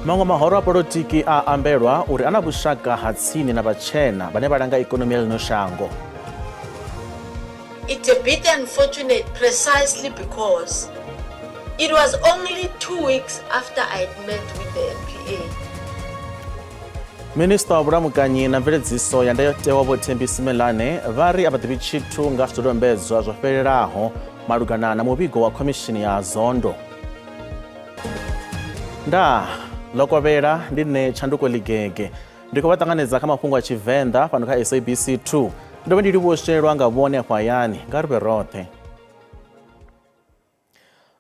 Mango mahoro a polotiki a ambelwa uri ana vhushaka ha tsini na vhatshena vhane vha langa ikonomi ya ḽino shango. It's a bit unfortunate precisely because it was only 2 weeks after I had met with the MPA. Minister wa Vhulamukanyi na mveledziso ya ndayotewa Vho Thembi Simelane vha ri a vha ḓivhi tshithu nga zwidodombedzwa zwo fhelelaho malugana na muvhigo wa khomishini ya Zondo. Lokovela ndi nne Tshanduko Ligege ndi khou vha ṱanganedza kha mafhungo a Tshivenda fhano kha SABC 2 ndo ndi livhuweshelwa nga vhone afho hayani nga ri vhe roṱhe.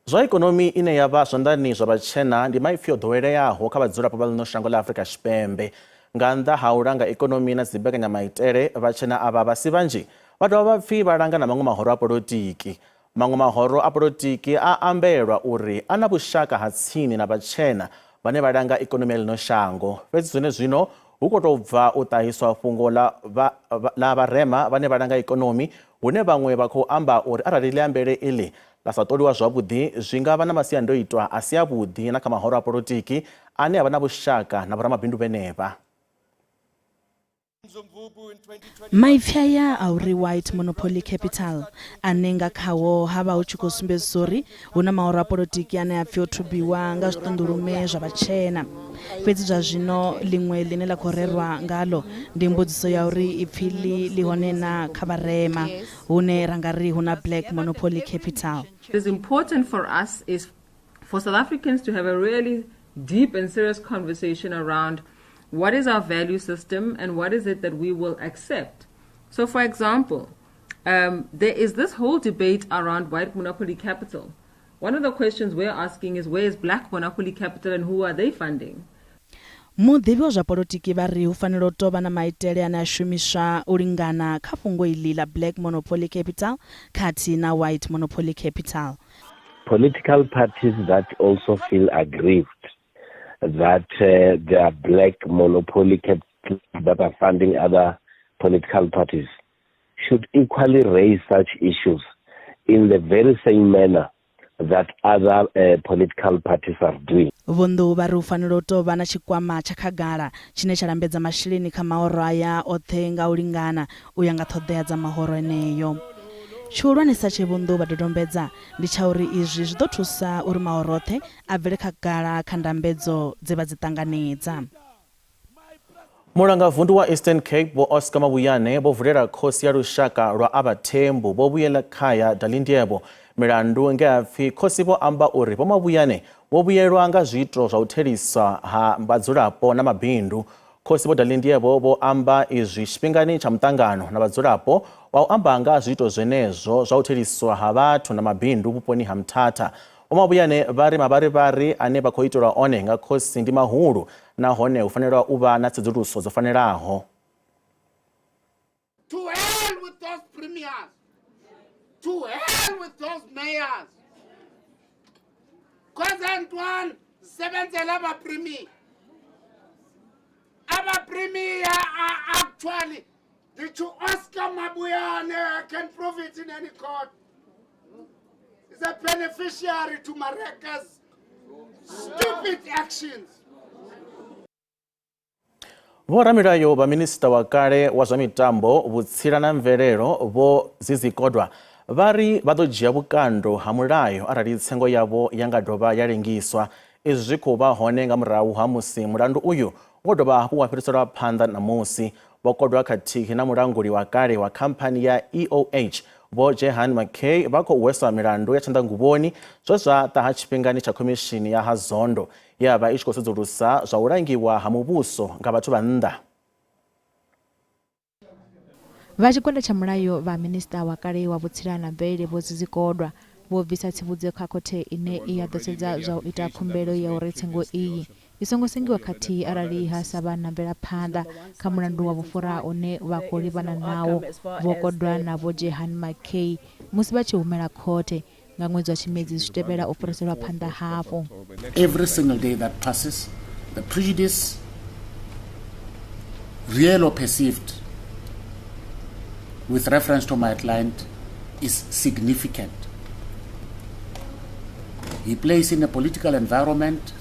Zwa ikonomi ine ya vha zwanḓani zwa vhatshena ndi maipfi o ḓoweleaho kha vhadzulapo vha ḽino shango ḽa Afrika Tshipembe nga nnḓa ha u langa ikonomi na dzibekanyamaitele vhatshena avha vha si vhanzhi vha dovha vha pfi vha langa na maṅwe mahoro a polotiki. Maṅwe mahoro a polotiki a ambelwa uri a na vhushaka ha tsini na vhatshena vhane vha langa ikonomi ya ḽino shango. Fhedzi zwino hu khou tou bva u ṱahiswa fhungo ḽa vharema vhane vha langa ikonomi hune vhaṅwe vha khou amba uri arali ḽiambele iḽi ḽa sa ṱoliwa zwavhuḓi zwi nga vha na masiandoitwa a si avhuḓi na kha mahoro a polotiki ane a vha na vhushaka na vhoramabindu vhenevha. Maipfi aya a uri white monopoly capital ane nga khawo ha vha hu tshi khou sumbedzisa uri hu na mahoro a polotiki ane a pfi o thubiwa nga zwiṱunḓulume zwa vhatshena. Fhedzi zwa zwino ḽiṅwe ḽine ḽa khou rerwa ngalo ndi mbudziso ya uri ipfi ḽi hone na kha vharema hune ra nga ri hu na black monopoly capital. It is important for us is for South Africans to have a really deep and serious conversation around what is our value system and what is it that we will accept. So, for example, there is this whole debate around white monopoly capital. One of the questions we're asking is where is black monopoly capital and who are they funding? Muḓivhi wa zwa polotiki vha ri hu fanela u tovha na maitele ane a shumiswa u lingana kha fhungo iḽi ḽa black monopoly capital khathihi na white monopoly capital. Political parties that also feel aggrieved that there are black monopoly capital that are funding other political parties should equally raise such issues in the very same manner that other political parties are doing. Vundu vha ri hu fanela u tovha na tshikwama tsha khagala tshine tsha lambedza masheleni kha mahoro aya oṱhe nga u lingana u ya nga ṱhoḓea dza mahoro eneyo. Tshihulwanesa tshe vundu vha dodombedza ndi tsha uri izwi zwi ḓo thusa uri mahoro oṱhe a bvele khagala kha ndambedzo dze vha dzi ṱanganedza. Mulanga vundu wa Eastern Cape Vho Oscar Mabuyane vho vulela khosi ya lushaka lwa Abathembu vho vhuyela khaya Dalindyebo milandu nge a pfi khosi vho amba uri Vho Mabuyane vho vhuyelwa nga zwiito zwa u theliswa ha vhadzulapo na mabindu. Khosi vho Dalindyebo vho amba izwi tshifhingani tsha muṱangano na vhadzulapo wa u amba nga zwiito zwenezwo zwa u theliswa ha vhathu na mabindu vhuponi ha Mthatha. Vho Mabuyane vha ri mavharivhari ane vha khou itelwa one nga khosi ndi mahulu nahone hu fanela u vha na tsedzuluso dzo fanelaho. To hell with those premiers. To hell with those mayors. Kwazantwan sebenzela abaprimi. Abaprimi are actually did you Oscar Mabuyane can prove it in any court. Is a beneficiary to Mareka's stupid actions. Vhoramirayo vha minista wa kale wa zwa mitambo vhutsila na mvelelo Vho Zizikodwa vha ri vha ḓo dzhia vhukando ha mulayo arali tsengo yavho ya nga dovha ya lengiswa. Izwi zwi khou vha hone nga murahu ha musi mulandu uyu wo dovha hafhu wa fhiriselwa phanḓa namusi. Vho Kodwa khathihi na mulanguli wa kale wa khamphani ya EOH Vho Jehan McKay vha khou hweswa milandu ya tshanḓanguvhoni zwe zwa ṱaha tshifhingani tsha khomishini ya Zondo ya vha i tshi khou sedzulusa zwa u langiwa ha muvhuso nga vhathu vha nnḓa. Vha tshigwada tsha mulayo vha minista wa kale wa vhutsila na mvelele Vho Zizikodwa vho bvisa tsivhudzo kha khothe ine i ya ḓo sedza zwa u ita khumbelo ya uri tsengo iyi i songo sengiwa khathihi arali ha sa vha na mvelaphanḓa kha mulandu wa vhufura une vha khou livhana nawo. Vho Kodwa na Vho Jehan McKay musi vha tshi humela khothe nga ṅwedzi wa Tshimedzi zwi tevhela u fhiriselwa phanḓa hafho. Every single day that passes, the prejudice, real or perceived, with reference to my client is significant. He plays in a political environment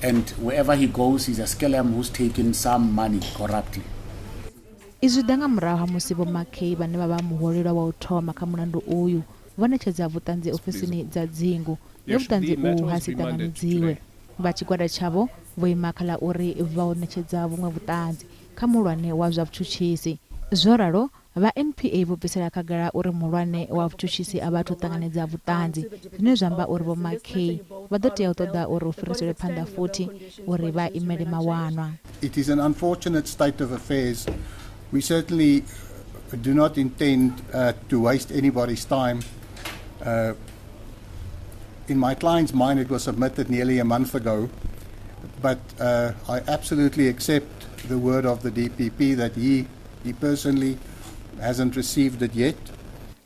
and wherever he goes, he's a scam who's taken some money corruptly. Izwi ḓa nga murahu ha musi vho Mackay vhane vha vha muhwelelwa wa u thoma kha mulandu uyu vho ṋetshedza vhuṱanzi ofisini dza dzingu ye vhuṱanzi uhu ha si ṱanganedziwe. Vha tshigwada tshavho vho ima kha ḽa uri vha u ṋetshedza vhuṅwe vhuṱanzi kha muhulwane wa zwa vhutshutshisi. Zwo ralo vha NPA vho bvisela khagala uri muhulwane wa vhutshutshisi a vha thu ṱanganedza vhuṱanzi, zwine zwa amba uri vho Mackay vha ḓo tea u ṱoḓa uri u fhiriselwe phanḓa futhi uri vha imele mawanwa. It is an unfortunate state of affairs. We certainly do not intend to waste anybody's time. In my client's mind, it was submitted nearly a month ago, but I absolutely accept the word of the DPP that he personally hasn't received it yet.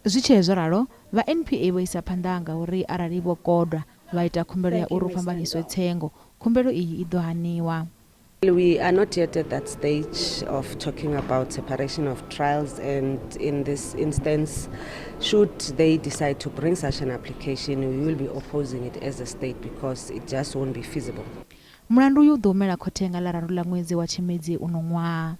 Zwi tshe zwo ralo vha NPA vho isa phanḓa nga uri arali vho kodwa vha ita khumbelo ya uri fhambanyiswe tsengo, khumbelo iyi i ḓo haniwa. We are not yet at that stage of talking about separation of trials, and in this instance, should they decide to bring such an application, we will be opposing it as a state because it just won't be feasible. Mulandu uyu ḓo humela khothe nga ḽararu ḽa ṅwedzi wa Tshimedzi uno ṅwaha.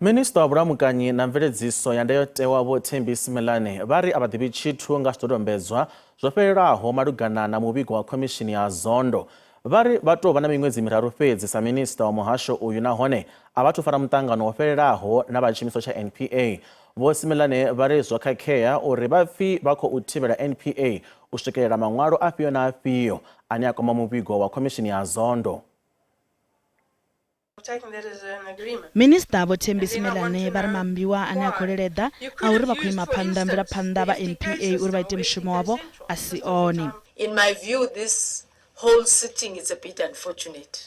Minista wa Vhulamukanyi na mveledziso ya ndayotewa Vho Thembi Simelane vha ri a vha ḓivhi tshithu nga zwidodombedzwa zwo fhelelaho malugana na muvhigo wa khomishini ya Zondo. Vha ri vha tou vha na miṅwedzi miraru fhedzi sa minista wa muhasho uyu nahone a vha thu fara muṱangano wo fhelelaho na vha tshiimiswa tsha NPA. Vho Simelane vha ri zwo khakhea uri vha pfi vha khou thivhela NPA u swikelela maṅwalo afhio na afhio ane a kwama muvhigo wa khomishini ya Zondo. Minista Vho Thembi Simelane vha ri mambiwa ane a khou leledza a uri vha khou ima phanḓa mvelaphanḓa vha NPA uri vha ite mushumo wavho a si one. In my view, this whole sitting is a bit unfortunate,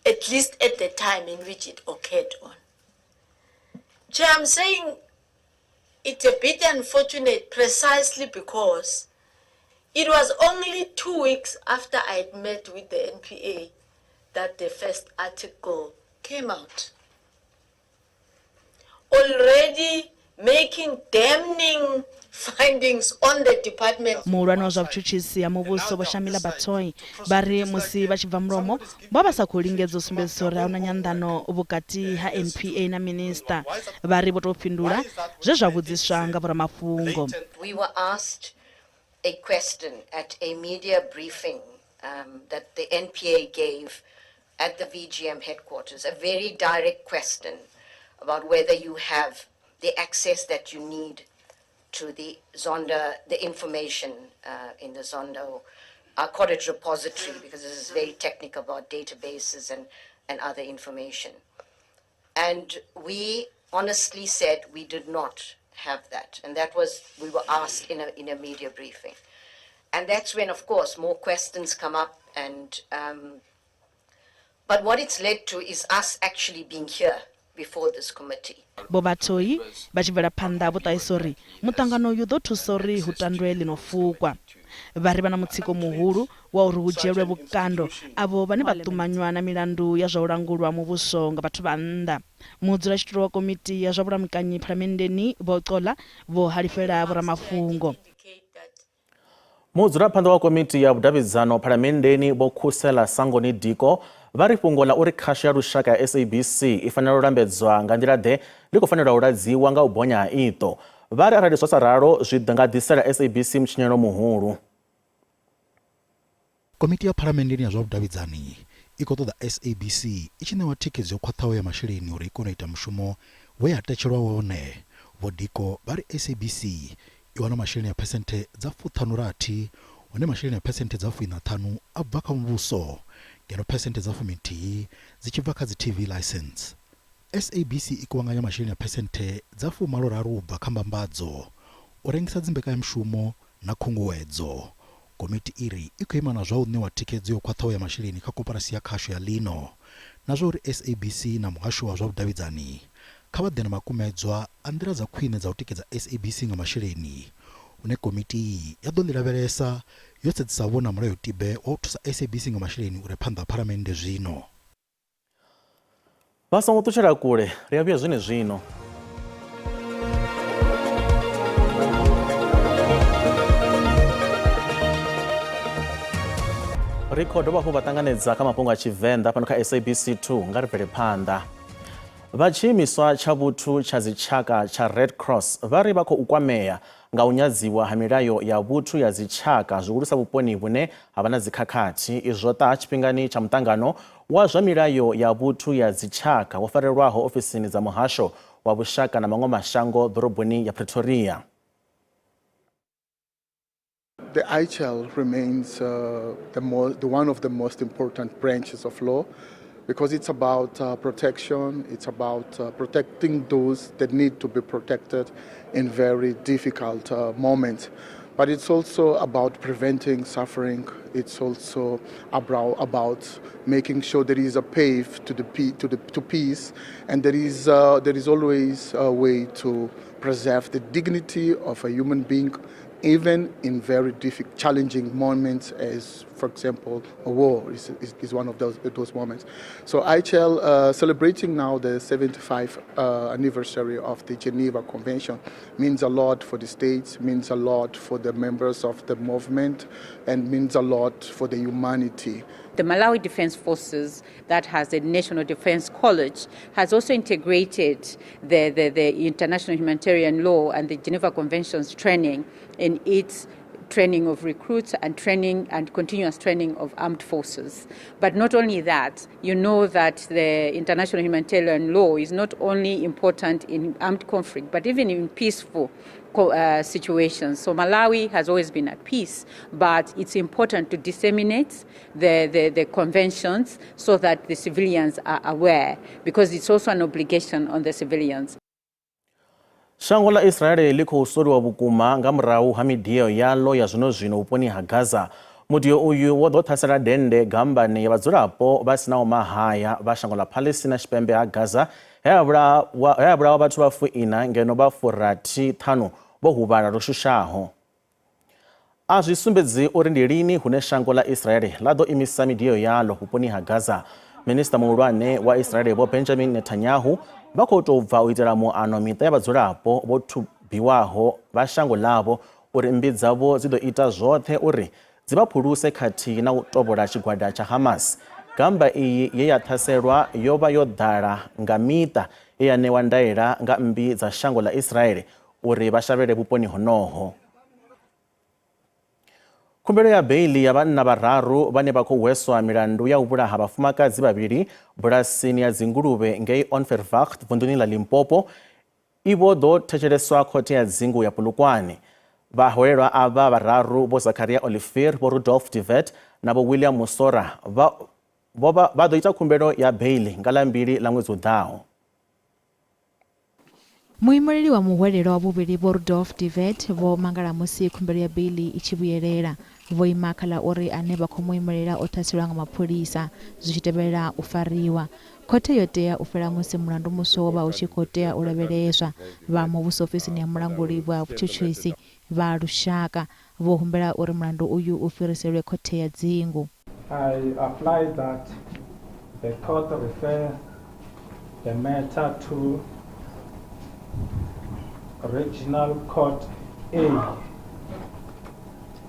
at least at the time in which it occurred on. Chair, I'm saying it's a bit unfortunate precisely because it was only 2 weeks after I had met with the NPA that the first article came out. Already making damning findings on the department. Muhulwane wa zwa vhutshutshisi ya muvhuso Vho Shamila Batoi vha ri musi vha tshi bva mulomo vha vha sa khou lingedza u sumbedzisa uri a hu na nyanḓano vhukati ha NPA na minista. Vha ri vho tou fhindula zwe zwa vhudziswa nga vhoramafhungo. We were asked a question at a media briefing that the NPA gave at the VGM headquarters, a very direct question about whether you have the access that you need to the Zondo, the information in the Zondo. I call it repository because this is very technical about databases and other information. And we honestly said we did not have that. And that was, we were asked in a media briefing. And that's when, of course, more questions come up. And but what it's led to is us actually being here before this committee. Bo Batoi vha tshi bvela phanḓa vho ṱahisa uri muṱangano uyu ḓo thusa uri hu tandwe ḽino fukwa. Vha ri vha na mutsiko muhulu wa uri hu dzhielwe vhukando avho vhane vha ṱumanywa na milandu ya zwa u langulwa muvhuso nga vhathu vha nnḓa. Mudzulatshidulo wa komiti ya zwa vhulamukanyi phalamenndeni Vho Xola vho halifhela vhoramafhungo. Mudzulaphanḓa wa komiti ya vhudavhidzano phalamenndeni Vho Khusela Sangoni Diko vha ri fhungo ḽa uri khasho ya lushaka ya SABC i fanela u lambedzwa nga nḓila ḓe ḽi khou fanela u ladziwa nga u bonya ha iṱo. Vha ri arali zwa sa ralo zwi nga ḓisela SABC mutshinyelo muhulu. Komiti ya phalamenndeni ya zwa vhudavhidzani i khou ṱoḓa SABC i tshi ṋewa thikhedzo yo khwaṱhaho ya masheleni uri i kone u ita mushumo we ya tetshelwa wone. Vho Diko vha ri SABC i wana masheleni ya phesenthe dza 60 hone masheleni ya phesenthe dza 45 a bva kha muvhuso ngeno phesenthe dza 11 dzi tshi bva kha dzi TV license. SABC i kuvhanganya masheleni ya phesenthe dza 13 u bva kha mbambadzo, u rengisa dzimbekanyamushumo na khunguwedzo. Komiti iri i khou ima na zwa u ṋewa thikhedzo yo khwaṱhaho ya masheleni kha koporasi ya khasho ya ḽino na zwa uri SABC na muhasho wa zwa vhudavhidzani kha vha ḓe na makumedzwa a nḓila dza khwine dza u tikedza SABC nga masheleni une komiti ya ḓo ḽi lavhelesa yo sedzisa vhona mulayotibe wa u thusa SABC nga masheleni uri phanḓa phalamennde zwino. Vha songo ṱutshela kule, ri a vhuya zwine zwino. ri khou dovha hafhu vha ṱanganedza kha mafhungo a Tshivenda fhano kha SABC 2 nga ri bvele phanḓa. Vha tshiimiswa tsha vhuthu tsha dzitshaka tsha Red Cross vha ri vha khou kwamea nga u nyadziwa ha milayo ya vhuthu ya dzitshaka zwihulusa vhuponi vhune ha vha na dzikhakhathi. Izwo ṱaha tshifhingani tsha muṱangano wa zwa milayo ya vhuthu ya dzitshaka wo farelwaho ofisini dza muhasho wa vhushaka na maṅwe mashango ḓoroboni ya Pretoria. The IHL remains the one of the most important branches of law because it's about protection, it's about protecting those that need to be protected in very difficult moments. But it's also about preventing suffering. It's also about making sure there is a path to peace, and there is always a way to preserve the dignity of a human being, even in very challenging moments, as, for example, a war is one of those moments. So IHL, celebrating now the 75th anniversary of the Geneva Convention, means a lot for the states, means a lot for the members of the movement, and means a lot for the humanity. The Malawi Defense Forces, that has a National Defense College, has also integrated the international humanitarian law and the Geneva Conventions training in its training of recruits and training and continuous training of armed forces. But not only that, you know that the international humanitarian law is not only important in armed conflict, but even in peaceful situations. So Malawi has always been at peace, but it's important to disseminate the conventions so that the civilians are aware, because it's also an obligation on the civilians. Shango la Israeli li khou soriwa vhukuma nga murahu ha midio yalo ya zwino vhuponi ha Gaza. Mudio uyu wo ḓo ṱhasela dende gambani ya vhadzulapo vha sinaho mahaya vha shango la Palestina tshipembe ha Gaza he ha vhulawa vhathu vha 40 ngeno vha 45 vho huvhala lwo shushaho. A zwi sumbedzi uri ndi lini hune shango la Israeli ḽa ḓo imisa midio yalo vhuponi ha Gaza. Minista muhulwane wa Israeli Vho Benjamin Netanyahu vha khou tou bva u itela muano miṱa ya vhadzulapo vho thubiwaho vha shango ḽavho uri mmbi dzavho dzi ḓo ita zwoṱhe uri dzi vha phuluse khathihi na u tovhola tshigwada tsha Hamas. Gamba iyi ye ya ṱhaselwa yo vha yo ḓala nga miṱa ye ya ṋewa ndaela nga mmbi dza shango ḽa Israeli uri vha shavhele vhuponi honoho. Khumbelo ya beili ya vhanna vhararu vhane vha khou hweswa milandu ya u vhulaha vhafumakadzi vhavhili bulasini ya dzinguluvhe ngei Onverwacht vunḓuni ḽa Limpopo i vho ḓo thetsheleswa khothe ya dzingu ya Polokwane. Vhahwelelwa ava vhararu Vho Zakaria Olivier, Vho Rudolph de Wet na Vho William Musora vha ḓo ita khumbelo ya beili nga ḽa2 ḽa ṅwedzi u ḓaho. Muimeli wa muhwelelwa wa vhuvhili Vho Rudolph de Wet vho mangala musi khumbelo ya beili i tshi vhuyelela. Vho ima kha ḽa uri ane vha khou muimelela o ṱhaselwa nga mapholisa zwi tshi tevhelela u fariwa. Khothe yo tea u fhela musi mulandu muswa wo vha u tshi khou tea u lavheleswa. Vha muvhuso ofisini ya mulanguli wa vhutshutshisi vha lushaka vho humbela uri mulandu uyu u fhiriselwe khothe ya dzingu. I apply that the court refer the matter to Regional Court A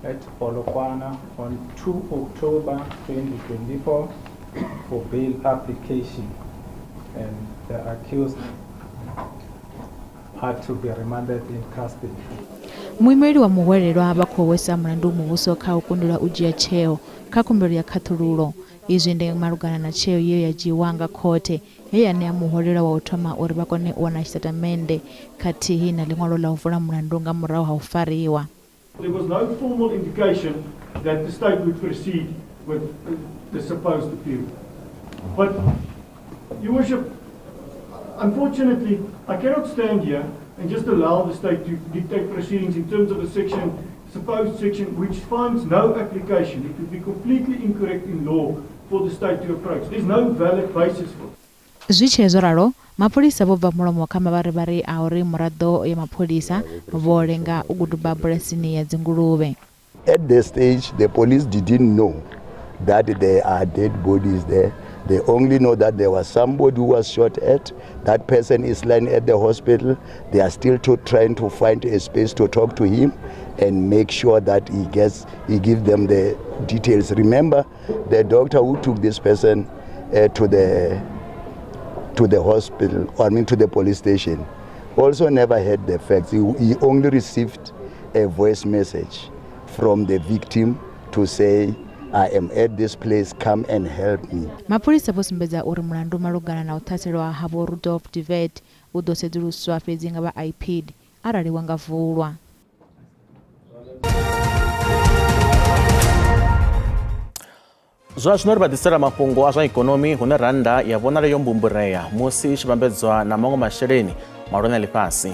at Polokwane on 2 October 2024 for bail application, and the accused had to be remanded in custody. Muimeli wa muhwelelwa vha khou hwesa mulandu muvhuso kha u kundula u dzhia tsheo kha khumbelo ya khaṱhululo. Izwi ndi malugana na tsheo ye ya dzhiiwa nga khothe he ya ṋea muhwelelwa wa u thoma uri vha kone u wana tshitatamennde khathihi na ḽiṅwalo ḽa u vula mulandu nga murahu ha u fariwa. There was no formal indication that the state would proceed with the supposed appeal. But, Your Worship, unfortunately, I cannot stand here and just allow the state to dictate proceedings in terms of a supposed section which finds no application. It would be completely incorrect in law for the state to approach. There's no valid basis for it. Zwi tshe zwo ralo, mapholisa vho bva mulomo kha mavharivhari a uri muraḓo ya mapholisa vho lenga u guduba bulasini ya dzinguluvhe. At the stage, the police didn't know that there are dead bodies there. They only know that there was somebody who was shot at. That person is lying at the hospital. They are still trying to find a space to talk to him. and make sure that he gives them the details. Remember, the doctor who took this person to the hospital, or I mean to the police station, also never had the facts. He only received a voice message from the victim to say, I am at this place, come and help me. Mapolisa vosumbedza uri mulandu malugana na uthaselwa havo Rudolf Divet udosedzulusiwa fhedzi nga vha IPD arali wangavulwa. Zwa zwino ri vhaḓisela mafhungo a zwa ikonomi hune randa ya vhonala yo mbumburea musi i tshi vhambedzwa na maṅwe masheleni malwane a ḽifhasi.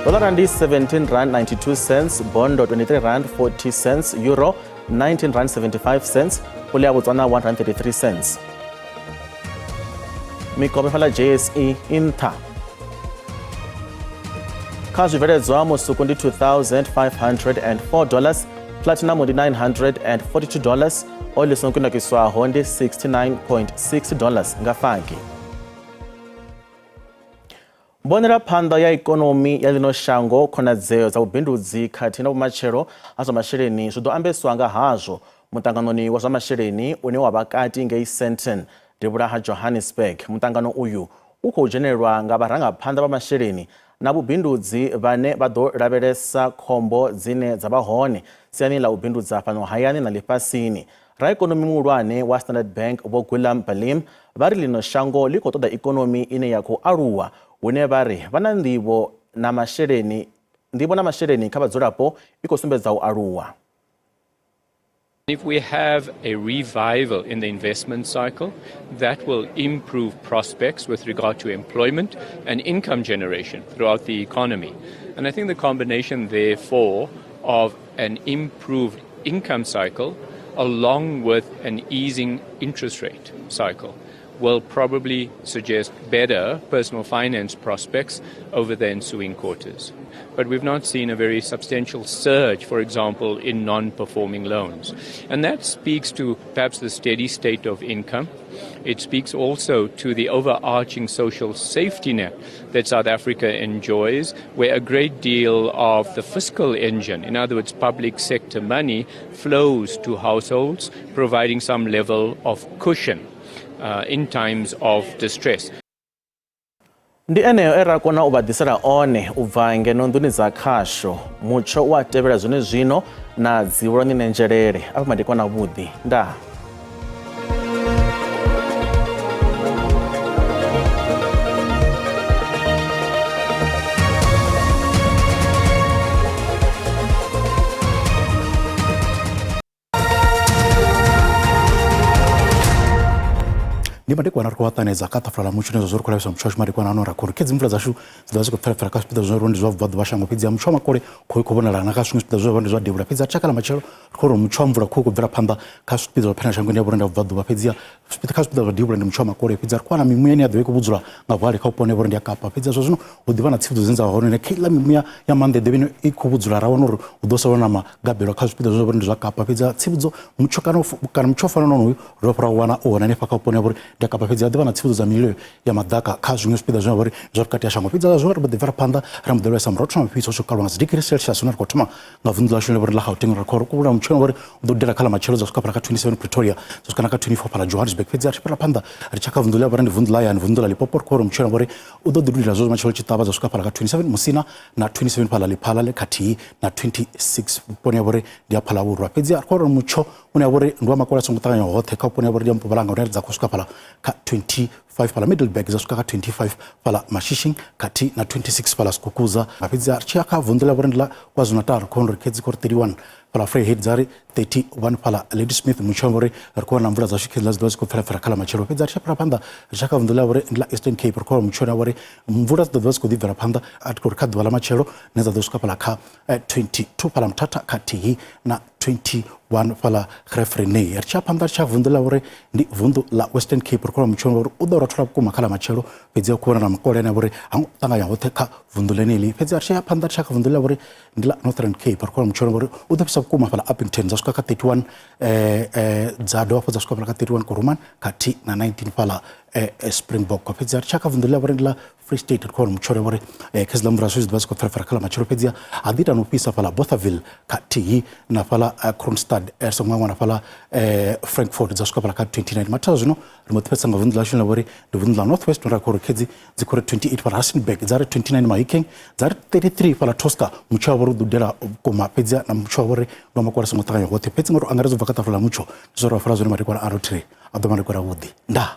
Dollar ndi 17 rand 92 cents, bondo 23 rand 40 cents, euro 19 rand 75 cents, pula ya Botswana 1 rand 33 cents. Mikovhe fhala JSE inta. Kha zwibveledzwa musuku ndi $2,504, platinum ndi $942, oil yo kunakiswaho ndi $69.6 nga faki. Mbonera phanḓa ya ikonomi ya ḽino shango khonadzeo dza vhubindudzi khathihi na vhumatshelo ha zwa masheleni zwi ḓo ambeswa nga hazwo muṱanganoni wa zwa masheleni une wa vha kati ngei Sandton devhula ha Johannesburg. Muṱangano uyu u khou dzhenelwa nga vharangaphanḓa vha masheleni na vhubindudzi vhane vha ḓo lavhelesa khombo dzine dza vha hone siani ḽa u bindudza fhano hayani na ḽifhasini. Raikonomi muhulwane wa Standard Bank Vho Gulam Balim vha ri ḽino shango ḽi khou ṱoḓa ikonomi ine ya khou aluwa hune vha ri vha na nḓivho na masheleni kha vhadzulapo i khou sumbedza u aluwa. If we have a revival in the investment cycle, that will improve prospects with regard to employment and income generation throughout the economy. And I think the combination, therefore, of an improved income cycle along with an easing interest rate cycle will probably suggest better personal finance prospects over the ensuing quarters. But we've not seen a very substantial surge, for example, in non-performing loans. And that speaks to perhaps the steady state of income. It speaks also to the overarching social safety net that South Africa enjoys, where a great deal of the fiscal engine, in other words, public sector money, flows to households, providing some level of cushion in times of distress. Ndi eneyo ra kona u vhaḓisela one u bva ngeno nḓuni dza khasho mutsho wa tevhela zwone zwino na dziwuloni nenjelele afha madekwana vhuḓi nda. Ndi madekwana ri khou ṱanedza kha ṱafula ḽa mutsho nezwo zwo ri khou lavhelesa mutsho washu madekwana ano ra khou ri khedzi mvula dzashu dzi ḓo vha dzi khou pfhelapfhela kha zwipiḓa zwine ndi zwa vhubvaḓuvha ha shango fhedzi mutsho wa makole khou khou vhonala na kha zwiṅwe zwipiḓa zwe vha ndi zwa devhula fhedzi tshaka ḽa matshelo ri khou ri mutsho wa mvula khou khou bvela phanḓa kha zwipiḓa zwa phena shangoni ya vhore ndi vhubvaḓuvha fhedzi kha zwipiḓa zwa devhula ndi mutsho wa makole fhedzi ri khou wana mimuya ine ya ḓo i khou vhudzula nga vhuhali kha vhuponi vhore ndi ya Kapa fhedzi zwa zwino hu ḓivha na tsivhudzo dzine dza vha hone ne kha iḽa mimuya ya maanḓa ḓivha ine i khou vhudzula ra wana uri hu ḓo sala na magabelo kha zwipiḓa zwine vhore ndi zwa Kapa fhedzi tsivhudzo mutsho kana mutsho fana na honoyu ro fara u wana u hone hanefha kha vhuponi vhore ndi ya Kapa fhedzi ḓivha na tsivhudzo dza mililo ya madaka kha zwiṅwe zwipiḓa zwine vhori zwa vhukati ha shango fhedzi zwino ri ḓo bvela phanḓa ra muḓelesa murahu thoma mafhisa o swika nga dzidigiri Celsius hune ri khou thoma nga vunḓu ḽashu ḽine vhori ḽa Gauteng ri khou kuvhula mutsho vhori u ḓo dela kha ḽa matshelo dza swika phala kha 27 Pretoria dza swika na kha 24 phala Johannesburg fhedzi ri fhira phanḓa ri tshaka vunḓu ḽa vhori ndi vunḓu ḽa yani vunḓu ḽa Limpopo ri khou ri mutsho vhori u ḓo ḓidudela zwo matshelo tshiṱavha dza swika phala kha 27 Musina na 27 phala Lephala le khathihi na 26 vhuponi ha vhori ndi ya phala vhurwa fhedzi ri khou ri mutsho une ha vhori ndi wa makole a songo ṱanganya hoṱhe kha vhuponi ha vhori ndi ya Mpumalanga hune dza khou swika phala kha 25 phala Middleburg dza swika kha 25 phala Mashishing khathihi na 26 phala Skukuza fhedzi ri tshi ya kha vunḓu ḽa vhori ndi ḽa KwaZulu-Natal ri khou ri khedzi khou ri 31 phala Vryheid dza ri 31 phala Ladysmith mutsho vhori ri khou wana mvula dzashu khedzi dzi ḓo dzi khou pfhelapfhela kha ḽa matshelo fhedzi ri tshi fhira phanḓa ri tshi kha vunḓu ḽa vhori ndi ḽa Eastern Cape ri khou wana mutsho na vhori mvula dzi ḓo dzi khou ḓi bvela phanḓa a khou ri kha ḓuvha ḽa matshelo ne dza ḓo swika phala kha 22 phala Mthatha khathihi na 21 phala Grefrenay ri tshi phanḓa ri tshi vunḓu ḽa vhori ndi vunḓu ḽa Western Cape ri khou wana mutsho vhori u ḓo rothola vhukuma kha ḽa matshelo fhedzi a khou vhona na makole ane vhori ha ngo ṱanganya hoṱhe kha vunḓu ḽeneḽi fhedzi ri tshi phanḓa ri tshi kha vunḓu ḽa vhori ndi ḽa Northern Cape ri khou wana mutsho vhori u ḓo fhisa vhukuma fhala Upington dza swika kha 31 dza dovha dza swika phala kha 31 Kuruman khathihi na 19 phala Springbok fhedzi ri tshi kha vunḓu ḽa vhori ndi ḽa Free State kwa mchore bore kazla mraso zibas ko fara kala machoro pedzia adita no pisa pala Bothaville kati na pala Kronstad songwa na pala Frankfurt za pala ka 29 matazo no rimotpesa ngavundla shona bore ndivundla Northwest ndra ko kedzi zikore 28 pala Hasenberg zare 29 maikeng zare 33 pala Tosca mchoro bore dudela ko mapedzia na mchoro bore no makwara songotanga yote pedzi ngoro angarezo vakata fala mucho zoro fala zo mari kwa R3 adomari kwa wudi nda